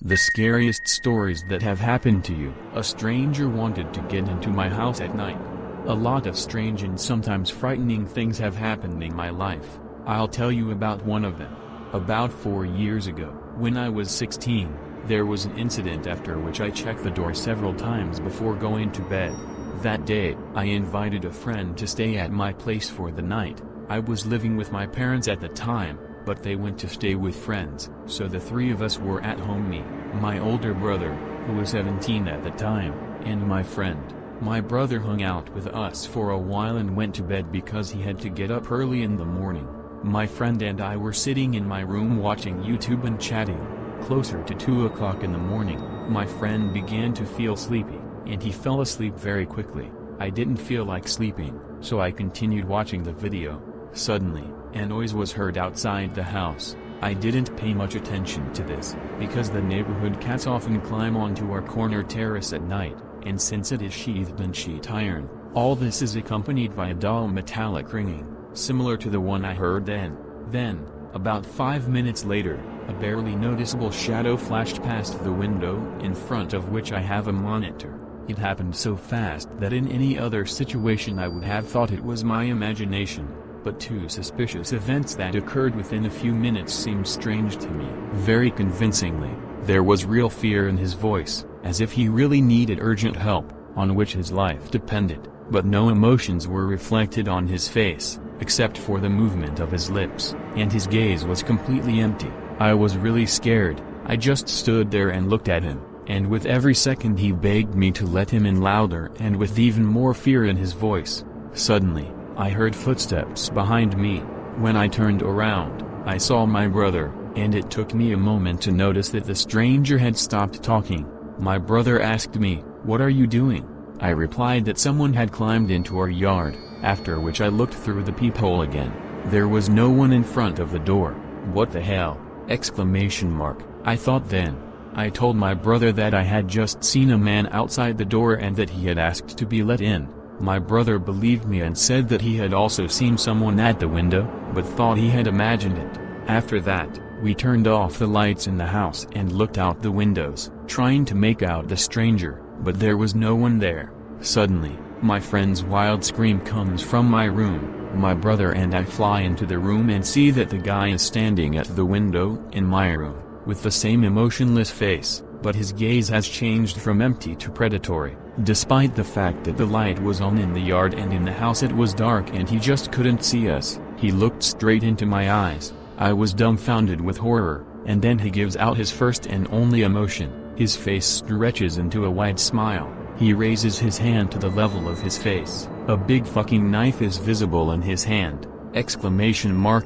The scariest stories that have happened to you. A stranger wanted to get into my house at night. A lot of strange and sometimes frightening things have happened in my life. I'll tell you about one of them. About 4 years ago, when I was 16, there was an incident after which I checked the door several times before going to bed. That day, I invited a friend to stay at my place for the night. I was living with my parents at the time, but they went to stay with friends, so the three of us were at home: me, my older brother, who was 17 at the time, and my friend. My brother hung out with us for a while and went to bed because he had to get up early in the morning. My friend and I were sitting in my room watching YouTube and chatting. Closer to 2 o'clock in the morning, my friend began to feel sleepy, and he fell asleep very quickly. I didn't feel like sleeping, so I continued watching the video. Suddenly, a noise was heard outside the house. I didn't pay much attention to this, because the neighborhood cats often climb onto our corner terrace at night, and since it is sheathed in sheet iron, all this is accompanied by a dull metallic ringing, similar to the one I heard then. Then, about 5 minutes later, a barely noticeable shadow flashed past the window in front of which I have a monitor. It happened so fast that in any other situation I would have thought it was my imagination. But two suspicious events that occurred within a few minutes seemed strange to me. Very convincingly, there was real fear in his voice, as if he really needed urgent help, on which his life depended, but no emotions were reflected on his face, except for the movement of his lips, and his gaze was completely empty. I was really scared. I just stood there and looked at him, and with every second he begged me to let him in louder and with even more fear in his voice. Suddenly, I heard footsteps behind me. When I turned around, I saw my brother, and it took me a moment to notice that the stranger had stopped talking. My brother asked me, "What are you doing?" I replied that someone had climbed into our yard, after which I looked through the peephole again. There was no one in front of the door. "What the hell?" I thought then. I told my brother that I had just seen a man outside the door and that he had asked to be let in. My brother believed me and said that he had also seen someone at the window, but thought he had imagined it. After that, we turned off the lights in the house and looked out the windows, trying to make out the stranger, but there was no one there. Suddenly, my friend's wild scream comes from my room. My brother and I fly into the room and see that the guy is standing at the window in my room, with the same emotionless face, but his gaze has changed from empty to predatory. Despite the fact that the light was on in the yard and in the house it was dark and he just couldn't see us, he looked straight into my eyes. I was dumbfounded with horror, and then he gives out his first and only emotion. His face stretches into a wide smile. He raises his hand to the level of his face. A big fucking knife is visible in his hand!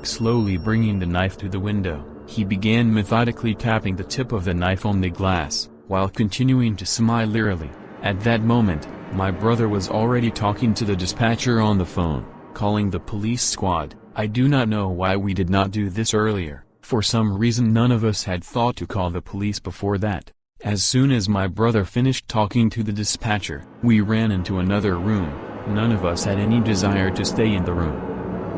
Slowly bringing the knife to the window, he began methodically tapping the tip of the knife on the glass, while continuing to smile eerily. At that moment, my brother was already talking to the dispatcher on the phone, calling the police squad. I do not know why we did not do this earlier. For some reason none of us had thought to call the police before that. As soon as my brother finished talking to the dispatcher, we ran into another room. None of us had any desire to stay in the room.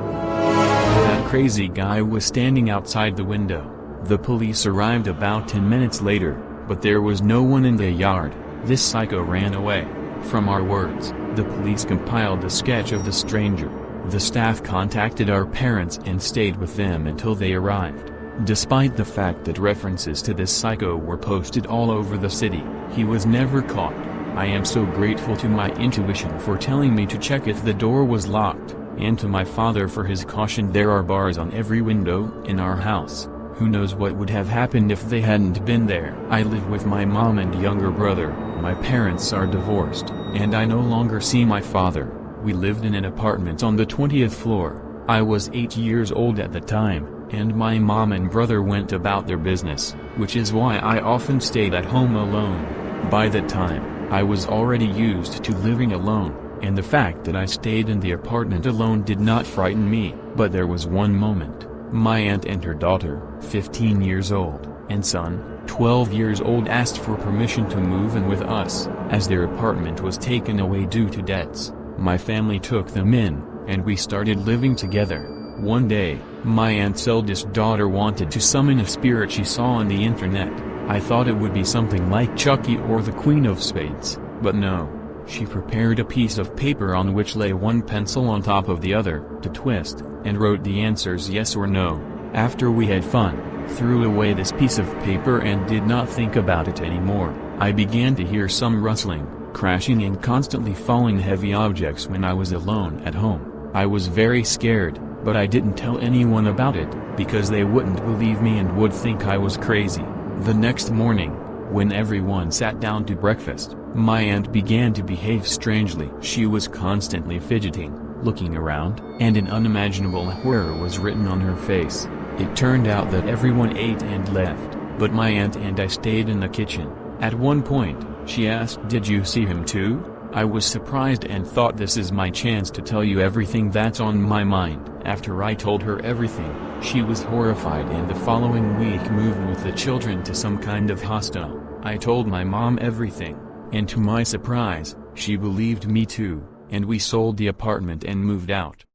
That crazy guy was standing outside the window. The police arrived about 10 minutes later, but there was no one in the yard. This psycho ran away. From our words, the police compiled a sketch of the stranger. The staff contacted our parents and stayed with them until they arrived. Despite the fact that references to this psycho were posted all over the city, he was never caught. I am so grateful to my intuition for telling me to check if the door was locked, and to my father for his caution. There are bars on every window in our house. Who knows what would have happened if they hadn't been there. I live with my mom and younger brother. My parents are divorced, and I no longer see my father. We lived in an apartment on the 20th floor. I was 8 years old at the time, and my mom and brother went about their business, which is why I often stayed at home alone. By that time, I was already used to living alone, and the fact that I stayed in the apartment alone did not frighten me. But there was one moment. My aunt and her daughter, 15 years old, and son, 12 years old, asked for permission to move in with us, as their apartment was taken away due to debts. My family took them in, and we started living together. One day, my aunt's eldest daughter wanted to summon a spirit she saw on the internet. I thought it would be something like Chucky or the Queen of Spades, but no. She prepared a piece of paper on which lay one pencil on top of the other, to twist, and wrote the answers yes or no. After we had fun, threw away this piece of paper and did not think about it anymore, I began to hear some rustling, crashing and constantly falling heavy objects when I was alone at home. I was very scared, but I didn't tell anyone about it, because they wouldn't believe me and would think I was crazy. The next morning, when everyone sat down to breakfast, my aunt began to behave strangely. She was constantly fidgeting, looking around, and an unimaginable horror was written on her face. It turned out that everyone ate and left, but my aunt and I stayed in the kitchen. At one point, she asked, "Did you see him too?" I was surprised and thought, this is my chance to tell you everything that's on my mind. After I told her everything, she was horrified and the following week moved with the children to some kind of hostel. I told my mom everything, and to my surprise, she believed me too, and we sold the apartment and moved out.